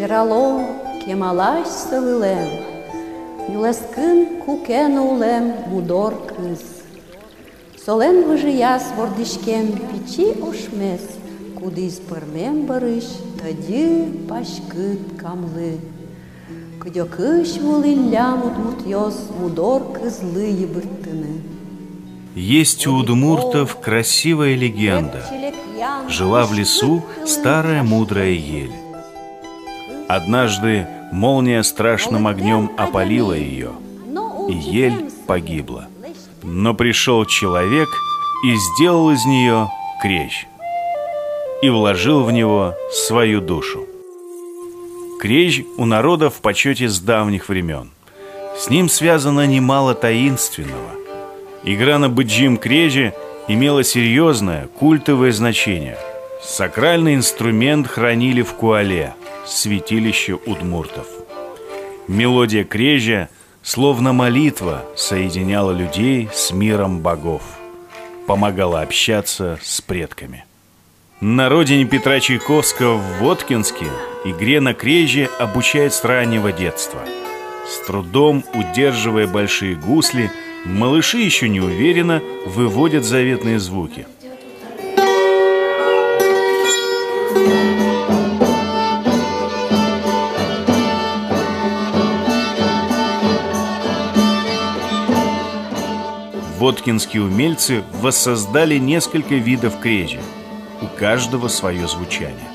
Верало кемалаш сылылем, Юлескын кукен улем мудор кыз. Солен выжияс вордишкем пичи ошмес, Кудыз пырмем барыш, тоді пашкыт камлы. Кыдёкыш вулилля мут-мут-ёс мудор кызлы ебырттыны. Есть у удмуртов красивая легенда. Жила в лесу старая мудрая ель. Однажды молния страшным огнем опалила ее, и ель погибла. Но пришел человек и сделал из нее крещ, и вложил в него свою душу. Крещ у народа в почете с давних времен. С ним связано немало таинственного. Игра на быджим креже имела серьезное культовое значение. Сакральный инструмент хранили в Куале, святилище удмуртов. Мелодия крежа, словно молитва, соединяла людей с миром богов, помогала общаться с предками. На родине Петра Чайковского в Воткинске игре на креже обучают с раннего детства. С трудом удерживая большие гусли, малыши еще не уверенно выводят заветные звуки. Воткинские умельцы воссоздали несколько видов крежа. У каждого свое звучание.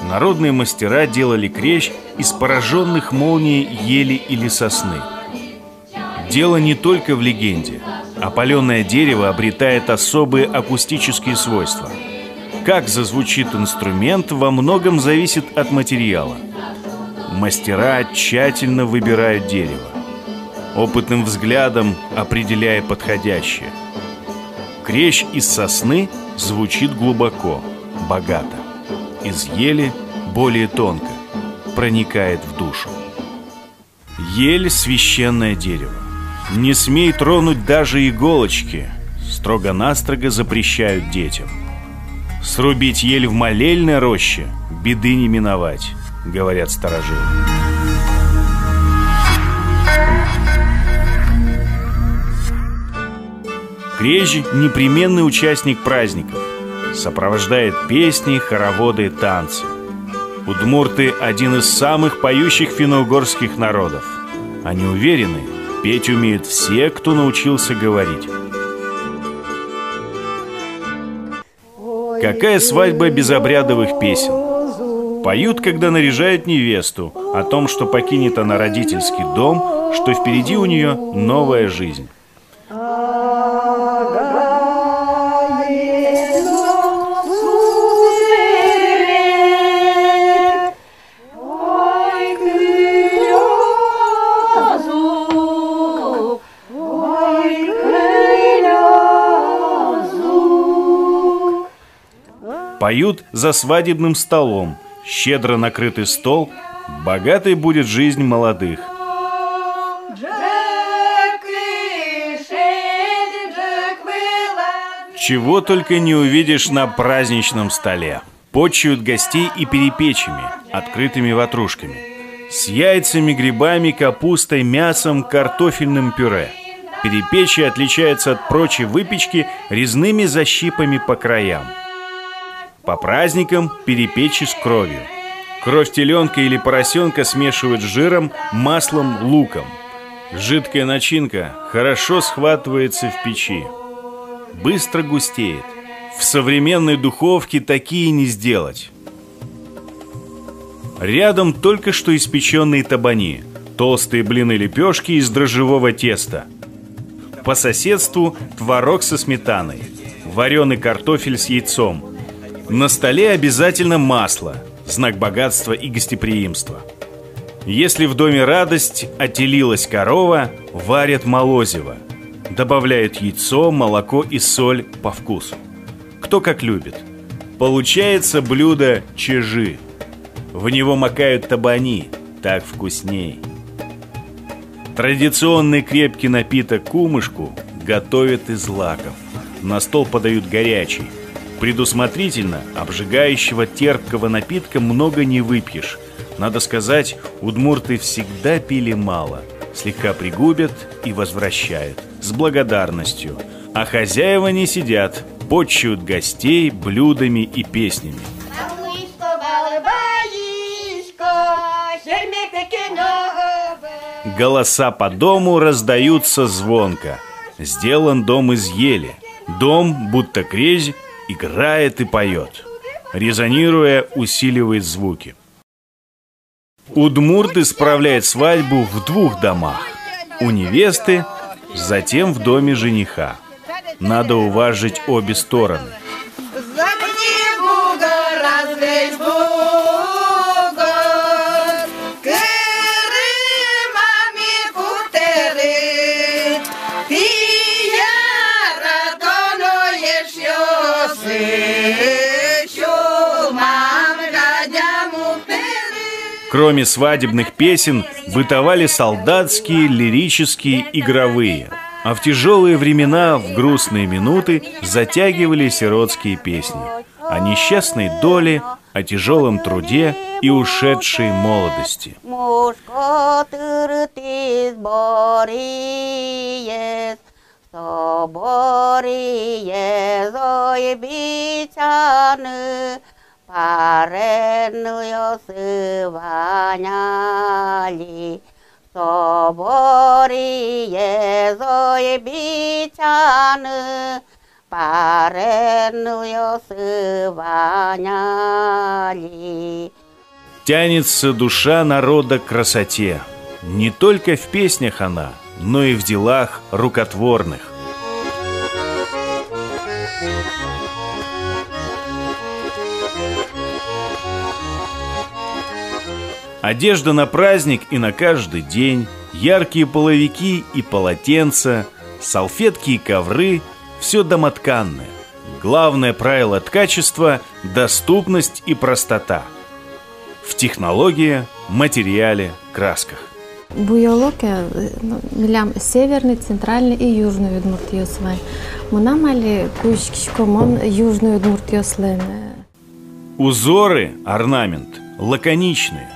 Народные мастера делали крещ из пораженных молнией ели или сосны. Дело не только в легенде. Опаленное дерево обретает особые акустические свойства. Как зазвучит инструмент, во многом зависит от материала. Мастера тщательно выбирают дерево, опытным взглядом определяя подходящее. Крещ из сосны звучит глубоко, богато. Из ели более тонко, проникает в душу. Ель – священное дерево. Не смей тронуть даже иголочки, строго-настрого запрещают детям. Срубить ель в молельной роще – беды не миновать, говорят старожилы. Крещ – непременный участник праздников. Сопровождает песни, хороводы, танцы. Удмурты – один из самых поющих финно-угорских народов. Они уверены, петь умеют все, кто научился говорить. Какая свадьба без обрядовых песен? Поют, когда наряжают невесту, о том, что покинет она родительский дом, что впереди у нее новая жизнь. Поют за свадебным столом, щедро накрытый стол, богатой будет жизнь молодых. Чего только не увидишь на праздничном столе. Почуют гостей и перепечами, открытыми ватрушками, с яйцами, грибами, капустой, мясом, картофельным пюре. Перепечи отличаются от прочей выпечки резными защипами по краям. По праздникам перепечи с кровью. Кровь теленка или поросенка смешивают с жиром, маслом, луком. Жидкая начинка хорошо схватывается в печи. Быстро густеет. В современной духовке такие не сделать. Рядом только что испеченные табани, толстые блины-лепешки из дрожжевого теста. По соседству творог со сметаной, вареный картофель с яйцом. На столе обязательно масло, знак богатства и гостеприимства. Если в доме радость, отелилась корова, варят молозиво. Добавляют яйцо, молоко и соль по вкусу. Кто как любит. Получается блюдо чежи. В него макают табани, так вкусней. Традиционный крепкий напиток кумышку готовят из злаков. На стол подают горячий. Предусмотрительно обжигающего терпкого напитка много не выпьешь. Надо сказать, удмурты всегда пили мало. Слегка пригубят и возвращают с благодарностью. А хозяева не сидят, почуют гостей блюдами и песнями. Голоса по дому раздаются звонко. Сделан дом из ели. Дом, будто крезь, играет и поет. Резонируя, усиливает звуки. Удмурты справляют свадьбу в 2 домах. У невесты, затем в доме жениха. Надо уважить обе стороны. Кроме свадебных песен, бытовали солдатские, лирические, игровые. А в тяжелые времена, в грустные минуты, затягивали сиротские песни о несчастной доле, о тяжелом труде и ушедшей молодости. Паренную сываняли, соборие зоебичаны, паренную сываняли. Тянется душа народа к красоте. Не только в песнях она, но и в делах рукотворных. Одежда на праздник и на каждый день, яркие половики и полотенца, салфетки и ковры – все домотканное. Главное правило ткачества – доступность и простота. В технологии, материале, красках. Буялоке милям северный, центральный и южный Удмуртиосвай. Мунамали кучкишкомон южный Удмуртиослен. Узоры, орнамент лаконичные.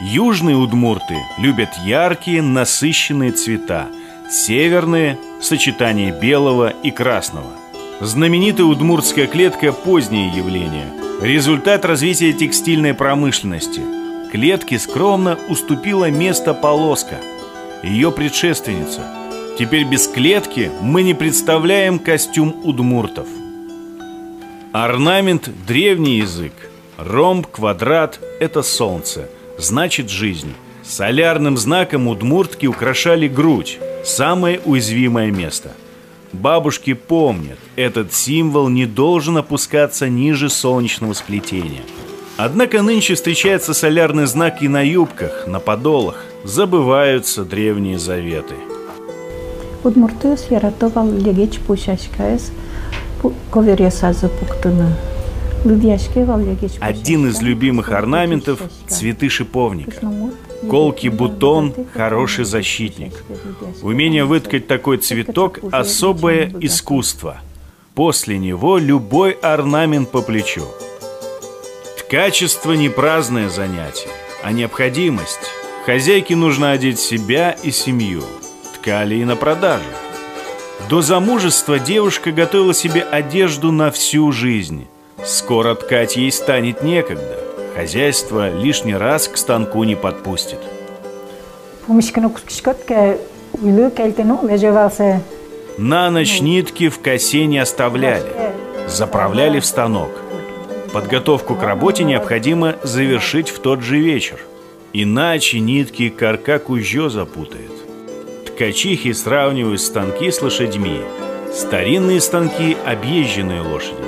Южные удмурты любят яркие, насыщенные цвета. Северные – сочетание белого и красного. Знаменитая удмуртская клетка – позднее явление. Результат развития текстильной промышленности. Клетке скромно уступила место полоска, ее предшественница. Теперь без клетки мы не представляем костюм удмуртов. Орнамент – древний язык. Ромб, квадрат – это солнце. Значит жизнь. Солярным знаком удмуртки украшали грудь, самое уязвимое место. Бабушки помнят, этот символ не должен опускаться ниже солнечного сплетения. Однако нынче встречается солярный знак и на юбках, на подолах. Забываются древние заветы. Удмуртиос яратовал легеч пушашкаес, ковересазы пуктына. Один из любимых орнаментов – цветы шиповника. Колкий бутон – хороший защитник. Умение выткать такой цветок – особое искусство. После него любой орнамент по плечу. Ткачество – не праздное занятие, а необходимость. Хозяйке нужно одеть себя и семью. Ткали и на продажу. До замужества девушка готовила себе одежду на всю жизнь. Скоро ткать ей станет некогда. Хозяйство лишний раз к станку не подпустит. На ночь нитки в косе не оставляли. Заправляли в станок. Подготовку к работе необходимо завершить в тот же вечер. Иначе нитки карка кужье запутает. Ткачихи сравнивают станки с лошадьми. Старинные станки – объезженные лошади.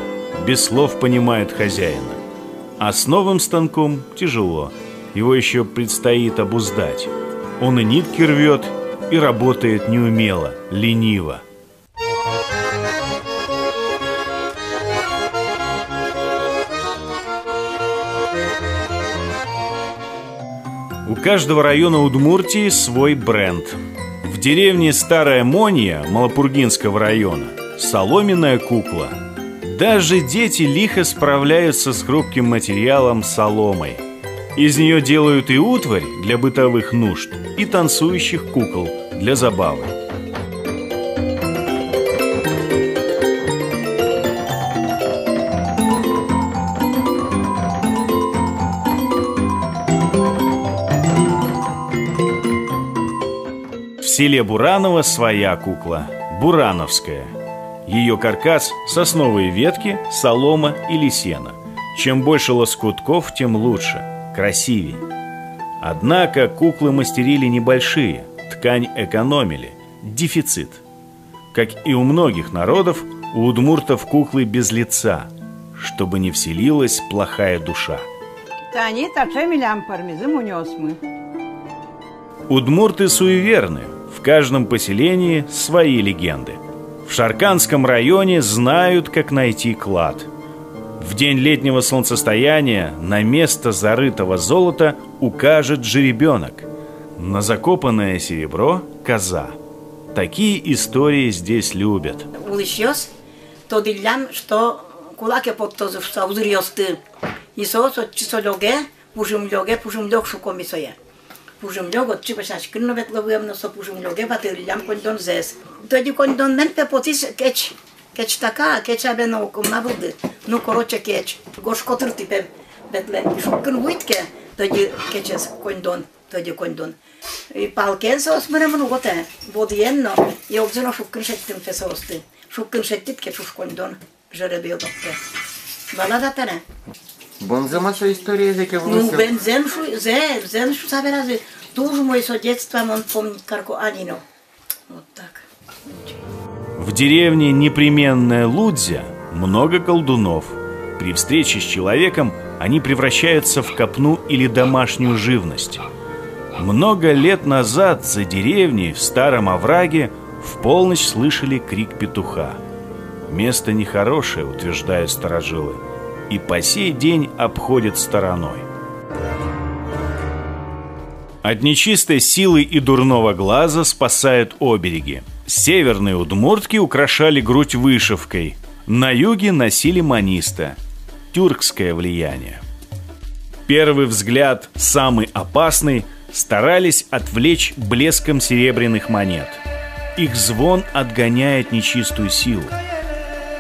Без слов понимает хозяина. А с новым станком тяжело. Его еще предстоит обуздать. Он и нитки рвет, и работает неумело, лениво. У каждого района Удмуртии свой бренд. В деревне Старая Монья Малопургинского района соломенная кукла. Даже дети лихо справляются с хрупким материалом соломой. Из нее делают и утварь для бытовых нужд, и танцующих кукол для забавы. В селе Бураново своя кукла – бурановская. Ее каркас – сосновые ветки, солома или сено. Чем больше лоскутков, тем лучше, красивей. Однако куклы мастерили небольшие, ткань экономили, дефицит. Как и у многих народов, у удмуртов куклы без лица, чтобы не вселилась плохая душа. Удмурты суеверны, в каждом поселении свои легенды. В Шарканском районе знают, как найти клад. В день летнего солнцестояния на место зарытого золота укажет жеребенок. На закопанное серебро – коза. Такие истории здесь любят. Пужумлёг от чипашаш кынновет ловуем на со пужумлёге батылям кондон зес. Тоді кондон мен пепотис кеч така, кеч абе на окомна буде. Ну короче кеч. Гош котр типе бетлен. Шукын вуйтке, тоді кечес кондон, тоді кондон. И палкен сос мене многоте. Бодиенно, и обзено шукын шеттим фесости. Шукын шеттит кеч уж кондон жеребио топте. Баладатане. Бонзамаша история языка в Ну, бенземшу собирали. Тоже мой со детства, он помнит, как Анино. Вот так. В деревне непременная Лудзя много колдунов. При встрече с человеком они превращаются в копну или домашнюю живность. Много лет назад за деревней в старом овраге в полночь слышали крик петуха. Место нехорошее, утверждают старожилы, и по сей день обходят стороной. От нечистой силы и дурного глаза спасают обереги. Северные удмуртки украшали грудь вышивкой, на юге носили маниста. Тюркское влияние. Первый взгляд, самый опасный, старались отвлечь блеском серебряных монет. Их звон отгоняет нечистую силу.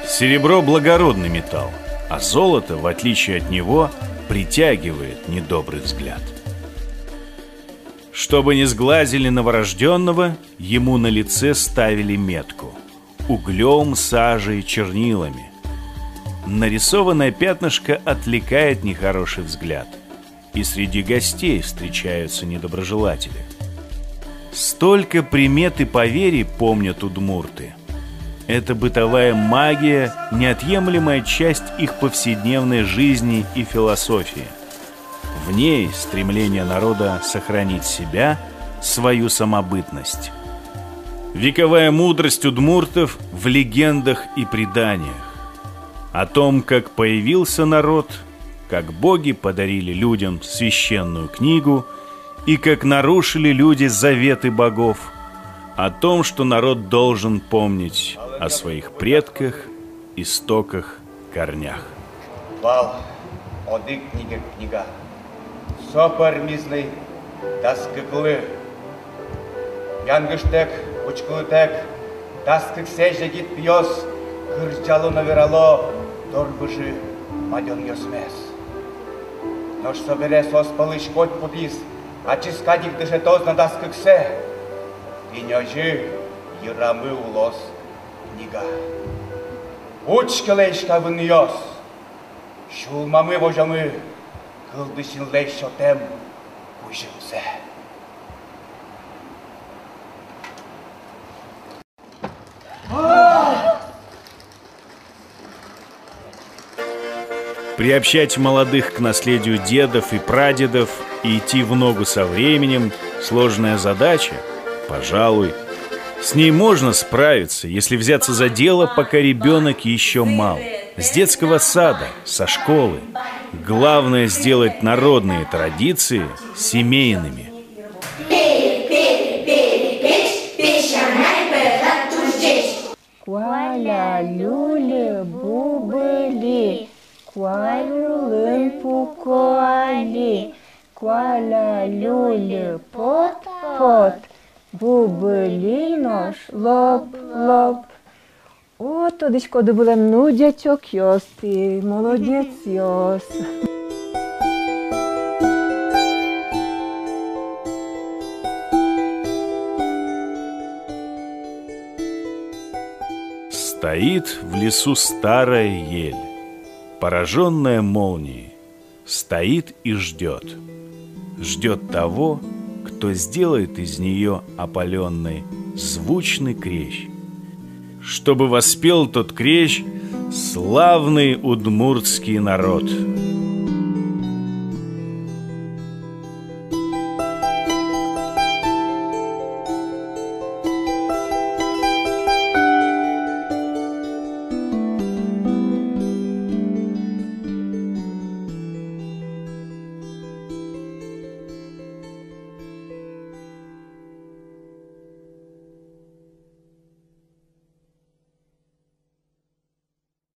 Серебро – благородный металл, а золото, в отличие от него, притягивает недобрый взгляд. Чтобы не сглазили новорожденного, ему на лице ставили метку – углем, сажей, чернилами. Нарисованное пятнышко отвлекает нехороший взгляд, и среди гостей встречаются недоброжелатели. Столько примет и поверий помнят удмурты. Это бытовая магия, неотъемлемая часть их повседневной жизни и философии. В ней стремление народа сохранить себя, свою самобытность. Вековая мудрость удмуртов в легендах и преданиях. О том, как появился народ, как боги подарили людям священную книгу и как нарушили люди заветы богов. О том, что народ должен помнить о своих предках, истоках, корнях. Вал, одык книга. Сопар мизный, таскыклы. Янгыштек, учкылытек, таскык сеже гит пьёс, кырчалу наверало, торбыжи мадён ёсмес. Нож собере соспалыш хоть путис, а чискадик дыше тоз на таскыксе. Инёжи йырамы улос книга. Учкылэшка выньёс, шулмамы вожамы, кылдышын лэшотем пужымсе. Приобщать молодых к наследию дедов и прадедов и идти в ногу со временем – сложная задача, пожалуй. С ней можно справиться, если взяться за дело, пока ребенок еще мал. С детского сада, со школы. Главное – сделать народные традиции семейными. Куаля люле бубыли, куалюлым пукуали, кваля, люлю, пот. Бубелінош, лоб. О, тоді коли булем, ну, дячок йос, ти молодець йос. Стоит в лесу старая ель, пораженная молнией, стоит и ждет. Ждет того, кто сделает из нее опаленный звучный крещ, чтобы воспел тот крещ славный удмуртский народ.